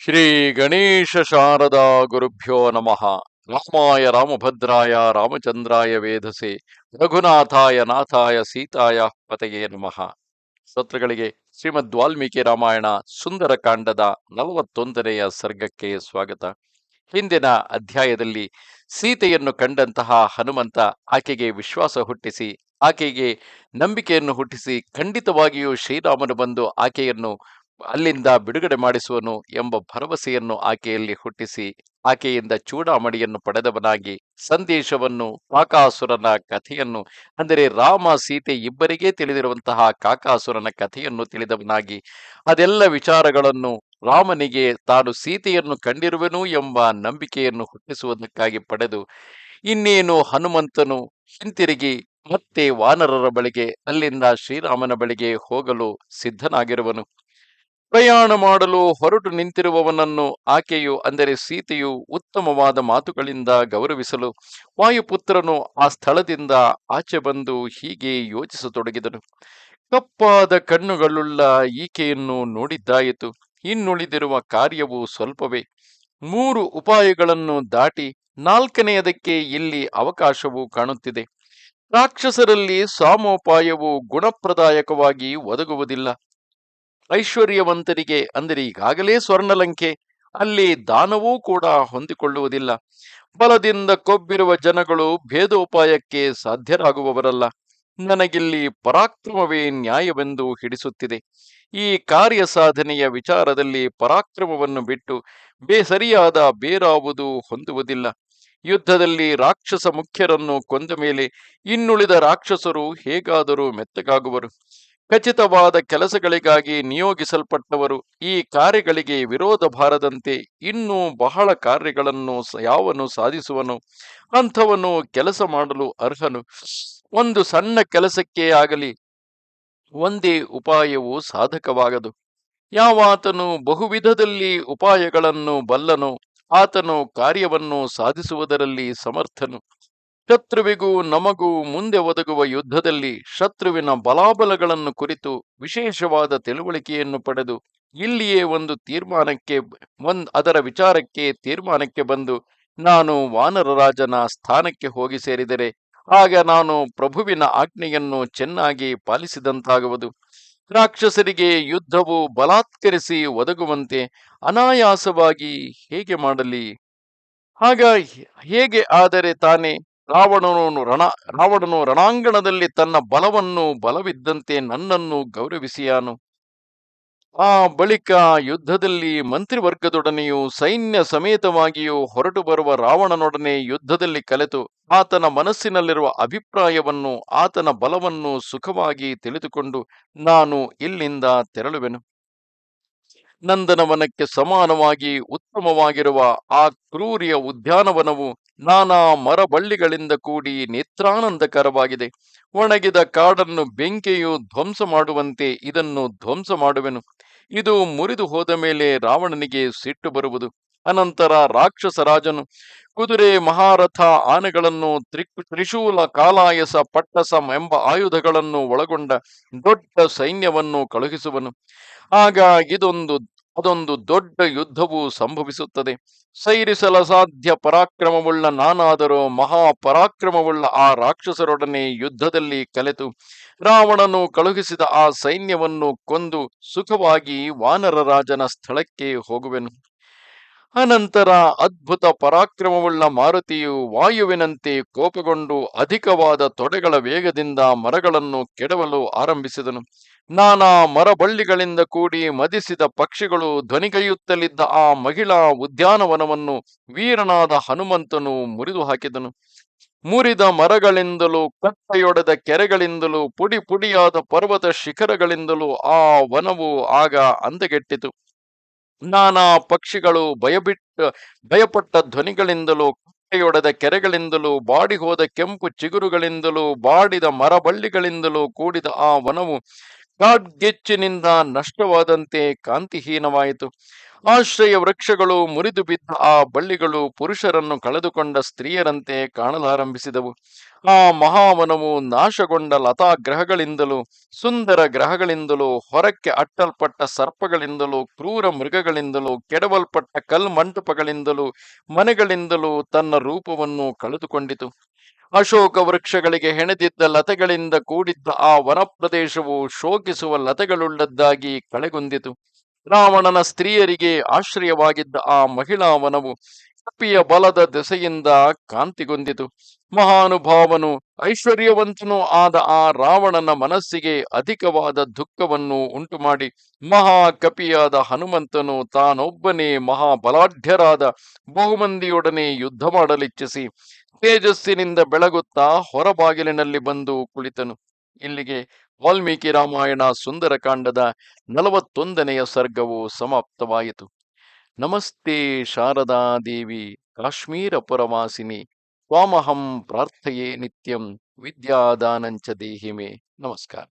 ಶ್ರೀ ಗಣೇಶ ಶಾರದಾ ಗುರುಭ್ಯೋ ನಮಃ. ರಾಮಾಯ ರಾಮಭದ್ರಾಯ ರಾಮಚಂದ್ರಾಯ ವೇಧಸೆ ರಘುನಾಥಾಯ ನಾಥಾಯ ಸೀತಾಯ ಪತಯೇ ನಮಃ. ಶ್ರೋತೃಗಳಿಗೆ ಶ್ರೀಮದ್ ವಾಲ್ಮೀಕಿ ರಾಮಾಯಣ ಸುಂದರಕಾಂಡದ 41ನೆಯ ಸರ್ಗಕ್ಕೆ ಸ್ವಾಗತ. ಹಿಂದಿನ ಅಧ್ಯಾಯದಲ್ಲಿ ಸೀತೆಯನ್ನು ಕಂಡಂತಹ ಹನುಮಂತ ಆಕೆಗೆ ವಿಶ್ವಾಸ ಹುಟ್ಟಿಸಿ, ಆಕೆಗೆ ನಂಬಿಕೆಯನ್ನು ಹುಟ್ಟಿಸಿ, ಖಂಡಿತವಾಗಿಯೂ ಶ್ರೀರಾಮನು ಬಂದು ಆಕೆಯನ್ನು ಅಲ್ಲಿಂದ ಬಿಡುಗಡೆ ಮಾಡಿಸುವನು ಎಂಬ ಭರವಸೆಯನ್ನು ಆಕೆಯಲ್ಲಿ ಹುಟ್ಟಿಸಿ, ಆಕೆಯಿಂದ ಚೂಡಾಮಣಿಯನ್ನು ಪಡೆದವನಾಗಿ ಸಂದೇಶವನ್ನು, ಕಾಕಾಸುರನ ಕಥೆಯನ್ನು, ಅಂದರೆ ರಾಮ ಸೀತೆ ಇಬ್ಬರಿಗೇ ತಿಳಿದಿರುವಂತಹ ಕಾಕಾಸುರನ ಕಥೆಯನ್ನು ತಿಳಿದವನಾಗಿ ಅದೆಲ್ಲ ವಿಚಾರಗಳನ್ನು ರಾಮನಿಗೆ ತಾನು ಸೀತೆಯನ್ನು ಕಂಡಿರುವೆನು ಎಂಬ ನಂಬಿಕೆಯನ್ನು ಹುಟ್ಟಿಸುವುದಕ್ಕಾಗಿ ಪಡೆದು, ಇನ್ನೇನು ಹನುಮಂತನು ಹಿಂತಿರುಗಿ ಮತ್ತೆ ವಾನರರ ಬಳಿಗೆ, ಅಲ್ಲಿಂದ ಶ್ರೀರಾಮನ ಬಳಿಗೆ ಹೋಗಲು ಸಿದ್ಧನಾಗಿರುವನು. ಪ್ರಯಾಣ ಮಾಡಲು ಹೊರಟು ನಿಂತಿರುವವನನ್ನು ಆಕೆಯು, ಅಂದರೆ ಸೀತೆಯು ಉತ್ತಮವಾದ ಮಾತುಗಳಿಂದ ಗೌರವಿಸಲು ವಾಯುಪುತ್ರನು ಆ ಸ್ಥಳದಿಂದ ಆಚೆ ಬಂದು ಹೀಗೆ ಯೋಚಿಸತೊಡಗಿದನು. ಕಪ್ಪಾದ ಕಣ್ಣುಗಳುಳ್ಳ ಈಕೆಯನ್ನು ನೋಡಿದ್ದಾಯಿತು, ಇನ್ನುಳಿದಿರುವ ಕಾರ್ಯವು ಸ್ವಲ್ಪವೇ. 3 ಉಪಾಯಗಳನ್ನು ದಾಟಿ 4ನೆಯದಕ್ಕೆ ಇಲ್ಲಿ ಅವಕಾಶವು ಕಾಣುತ್ತಿದೆ. ರಾಕ್ಷಸರಲ್ಲಿ ಸಾಮೋಪಾಯವು ಗುಣಪ್ರದಾಯಕವಾಗಿ ಒದಗುವುದಿಲ್ಲ. ಐಶ್ವರ್ಯವಂತರಿಗೆ, ಅಂದರೆ ಈಗಾಗಲೇ ಸ್ವರ್ಣಲಂಕೆ, ಅಲ್ಲಿ ದಾನವೂ ಕೂಡ ಹೊಂದಿಕೊಳ್ಳುವುದಿಲ್ಲ. ಬಲದಿಂದ ಕೊಬ್ಬಿರುವ ಜನಗಳು ಭೇದೋಪಾಯಕ್ಕೆ ಸಾಧ್ಯರಾಗುವವರಲ್ಲ. ನನಗಿಲ್ಲಿ ಪರಾಕ್ರಮವೇ ನ್ಯಾಯವೆಂದು ಹಿಡಿಸುತ್ತಿದೆ. ಈ ಕಾರ್ಯ ಸಾಧನೆಯ ವಿಚಾರದಲ್ಲಿ ಪರಾಕ್ರಮವನ್ನು ಬಿಟ್ಟು ಸರಿಯಾದ ಬೇರಾವುದು ಹೊಂದುವುದಿಲ್ಲ. ಯುದ್ಧದಲ್ಲಿ ರಾಕ್ಷಸ ಮುಖ್ಯರನ್ನು ಕೊಂದ ಮೇಲೆ ಇನ್ನುಳಿದ ರಾಕ್ಷಸರು ಹೇಗಾದರೂ ಮೆತ್ತಗಾಗುವರು. ಖಚಿತವಾದ ಕೆಲಸಗಳಿಗಾಗಿ ನಿಯೋಗಿಸಲ್ಪಟ್ಟವರು ಈ ಕಾರ್ಯಗಳಿಗೆ ವಿರೋಧ ಬಾರದಂತೆ ಇನ್ನೂ ಬಹಳ ಕಾರ್ಯಗಳನ್ನು ಯಾವನು ಸಾಧಿಸುವನು ಅಂಥವನು ಕೆಲಸ ಮಾಡಲು ಅರ್ಹನು. ಒಂದು ಸಣ್ಣ ಕೆಲಸಕ್ಕೆ ಆಗಲಿ ಒಂದೇ ಉಪಾಯವು ಸಾಧಕವಾಗದು. ಯಾವಾತನು ಬಹುವಿಧದಲ್ಲಿ ಉಪಾಯಗಳನ್ನು ಬಲ್ಲನೋ ಆತನು ಕಾರ್ಯವನ್ನು ಸಾಧಿಸುವುದರಲ್ಲಿ ಸಮರ್ಥನು. ಶತ್ರುವಿಗೂ ನಮಗೂ ಮುಂದೆ ಒದಗುವ ಯುದ್ಧದಲ್ಲಿ ಶತ್ರುವಿನ ಬಲಾಬಲಗಳನ್ನು ಕುರಿತು ವಿಶೇಷವಾದ ತಿಳುವಳಿಕೆಯನ್ನು ಪಡೆದು ಇಲ್ಲಿಯೇ ಅದರ ವಿಚಾರಕ್ಕೆ ತೀರ್ಮಾನಕ್ಕೆ ಬಂದು ನಾನು ವಾನರರಾಜನ ಸ್ಥಾನಕ್ಕೆ ಹೋಗಿ ಸೇರಿದರೆ ಆಗ ನಾನು ಪ್ರಭುವಿನ ಆಜ್ಞೆಯನ್ನು ಚೆನ್ನಾಗಿ ಪಾಲಿಸಿದಂತಾಗುವುದು. ರಾಕ್ಷಸರಿಗೆ ಯುದ್ಧವು ಬಲಾತ್ಕರಿಸಿ ಒದಗುವಂತೆ ಅನಾಯಾಸವಾಗಿ ಹೇಗೆ ಮಾಡಲಿ? ಹೇಗೆ ಆದರೆ ತಾನೇ ರಾವಣನು ರಣಾಂಗಣದಲ್ಲಿ ತನ್ನ ಬಲವಿದ್ದಂತೆ ನನ್ನನ್ನು ಗೌರವಿಸಿಯಾನು. ಆ ಬಳಿಕ ಯುದ್ಧದಲ್ಲಿ ಮಂತ್ರಿವರ್ಗದೊಡನೆಯೂ ಸೈನ್ಯ ಸಮೇತವಾಗಿಯೂ ಹೊರಟು ಬರುವ ರಾವಣನೊಡನೆ ಯುದ್ಧದಲ್ಲಿ ಕಲೆತು ಆತನ ಮನಸ್ಸಿನಲ್ಲಿರುವ ಅಭಿಪ್ರಾಯವನ್ನು, ಆತನ ಬಲವನ್ನು ಸುಖವಾಗಿ ತಿಳಿದುಕೊಂಡು ನಾನು ಇಲ್ಲಿಂದ ತೆರಳುವೆನು. ನಂದನವನಕ್ಕೆ ಸಮಾನವಾಗಿ ಉತ್ತಮವಾಗಿರುವ ಆ ಕ್ರೂರಿಯ ಉದ್ಯಾನವನವು ನಾನಾ ಮರಬಳ್ಳಿಗಳಿಂದ ಕೂಡಿ ನೇತ್ರಾನಂದಕರವಾಗಿದೆ. ಒಣಗಿದ ಕಾಡನ್ನು ಬೆಂಕಿಯು ಧ್ವಂಸ ಮಾಡುವಂತೆ ಇದನ್ನು ಧ್ವಂಸ ಮಾಡುವೆನು. ಇದು ಮುರಿದು ಹೋದ ಮೇಲೆ ರಾವಣನಿಗೆ ಸಿಟ್ಟು ಬರುವುದು. ಅನಂತರ ರಾಕ್ಷಸ ರಾಜನು ಕುದುರೆ, ಮಹಾರಥ, ಆನೆಗಳನ್ನು, ತ್ರಿಶೂಲ, ಕಾಲಾಯಸ, ಪಟ್ಟಸ ಎಂಬ ಆಯುಧಗಳನ್ನು ಒಳಗೊಂಡ ದೊಡ್ಡ ಸೈನ್ಯವನ್ನು ಕಳುಹಿಸುವನು. ಆಗ ಅದೊಂದು ದೊಡ್ಡ ಯುದ್ಧವು ಸಂಭವಿಸುತ್ತದೆ. ಸೈರಿಸಲಸಾಧ್ಯ ಪರಾಕ್ರಮವುಳ್ಳ ನಾನಾದರೂ ಮಹಾಪರಾಕ್ರಮವುಳ್ಳ ಆ ರಾಕ್ಷಸರೊಡನೆ ಯುದ್ಧದಲ್ಲಿ ಕಲೆತು ರಾವಣನು ಕಳುಹಿಸಿದ ಆ ಸೈನ್ಯವನ್ನು ಕೊಂದು ಸುಖವಾಗಿ ವಾನರರಾಜನ ಸ್ಥಳಕ್ಕೆ ಹೋಗುವೆನು. ಅನಂತರ ಅದ್ಭುತ ಪರಾಕ್ರಮವುಳ್ಳ ಮಾರುತಿಯು ವಾಯುವಿನಂತೆ ಕೋಪಗೊಂಡು ಅಧಿಕವಾದ ತೊಡೆಗಳ ವೇಗದಿಂದ ಮರಗಳನ್ನು ಕೆಡವಲು ಆರಂಭಿಸಿದನು. ನಾನಾ ಮರಬಳ್ಳಿಗಳಿಂದ ಕೂಡಿ ಮದಿಸಿದ ಪಕ್ಷಿಗಳು ಧ್ವನಿಗೈಯುತ್ತಲಿದ್ದ ಆ ಮಹಿಳಾ ಉದ್ಯಾನವನವನ್ನು ವೀರನಾದ ಹನುಮಂತನು ಮುರಿದು ಹಾಕಿದನು. ಮುರಿದ ಮರಗಳಿಂದಲೂ, ಕಟ್ಟೆಯೊಡೆದ ಕೆರೆಗಳಿಂದಲೂ, ಪುಡಿ ಪುಡಿಯಾದ ಪರ್ವತ ಶಿಖರಗಳಿಂದಲೂ ಆ ವನವು ಆಗ ಅಂದಗೆಟ್ಟಿತು. ನಾನಾ ಪಕ್ಷಿಗಳು ಭಯಪಟ್ಟ ಧ್ವನಿಗಳಿಂದಲೂ, ಕಟ್ಟೆಯೊಡೆದ ಕೆರೆಗಳಿಂದಲೂ, ಬಾಡಿಹೋದ ಕೆಂಪು ಚಿಗುರುಗಳಿಂದಲೂ, ಬಾಡಿದ ಮರಬಳ್ಳಿಗಳಿಂದಲೂ ಕೂಡಿದ ಆ ವನವು ಕಾಡ್ಗೆಚ್ಚಿನಿಂದ ನಷ್ಟವಾದಂತೆ ಕಾಂತಿಹೀನವಾಯಿತು. ಆಶ್ರಯ ವೃಕ್ಷಗಳು ಮುರಿದು ಬಿದ್ದ ಆ ಬಳ್ಳಿಗಳು ಪುರುಷರನ್ನು ಕಳೆದುಕೊಂಡ ಸ್ತ್ರೀಯರಂತೆ ಕಾಣಲಾರಂಭಿಸಿದವು. ಆ ಮಹಾವನವು ನಾಶಗೊಂಡ ಲತಾಗ್ರಹಗಳಿಂದಲೂ ಸುಂದರ ಗ್ರಹಗಳಿಂದಲೂ ಹೊರಕ್ಕೆ ಅಟ್ಟಲ್ಪಟ್ಟ ಸರ್ಪಗಳಿಂದಲೂ ಕ್ರೂರ ಮೃಗಗಳಿಂದಲೂ ಕೆಡವಲ್ಪಟ್ಟ ಕಲ್ಮಂಟಪಗಳಿಂದಲೂ ಮನೆಗಳಿಂದಲೂ ತನ್ನ ರೂಪವನ್ನು ಕಳೆದುಕೊಂಡಿತು. ಅಶೋಕ ವೃಕ್ಷಗಳಿಗೆ ಹೆಣೆದಿದ್ದ ಲತೆಗಳಿಂದ ಕೂಡಿದ್ದ ಆ ವನ ಪ್ರದೇಶವು ಶೋಕಿಸುವ ಲತೆಗಳುಳ್ಳದ್ದಾಗಿ ಕಳೆಗುಂದಿತು. ರಾವಣನ ಸ್ತ್ರೀಯರಿಗೆ ಆಶ್ರಯವಾಗಿದ್ದ ಆ ಮಹಿಳಾ ವನವು ಕಪಿಯ ಬಲದ ದೆಸೆಯಿಂದ ಕಾಂತಿಗೊಂದಿತು. ಮಹಾನುಭಾವನು ಐಶ್ವರ್ಯವಂತನೂ ಆದ ಆ ರಾವಣನ ಮನಸ್ಸಿಗೆ ಅಧಿಕವಾದ ದುಃಖವನ್ನು ಉಂಟುಮಾಡಿ ಮಹಾಕಪಿಯಾದ ಹನುಮಂತನು ತಾನೊಬ್ಬನೇ ಮಹಾಬಲಾಢ್ಯರಾದ ಬಹುಮಂದಿಯೊಡನೆ ಯುದ್ಧ ಮಾಡಲಿಚ್ಛಿಸಿ ತೇಜಸ್ಸಿನಿಂದ ಬೆಳಗುತ್ತಾ ಹೊರಬಾಗಿಲಿನಲ್ಲಿ ಬಂದು ಕುಳಿತನು. ಇಲ್ಲಿಗೆ ವಾಲ್ಮೀಕಿ ರಾಮಾಯಣ ಸುಂದರಕಾಂಡದ 41ನೆಯ ಸರ್ಗವು ಸಮಾಪ್ತವಾಯಿತು. ನಮಸ್ತೆ ಶಾರದಾ ದೇವಿ ಕಾಶ್ಮೀರ ಪುರವಾಸಿನಿ ತ್ವಾಮಹಂ ಪ್ರಾರ್ಥಯೇ ನಿತ್ಯಂ ವಿದ್ಯಾದಾನಂಚ ದೇಹಿಮೆ. ನಮಸ್ಕಾರ.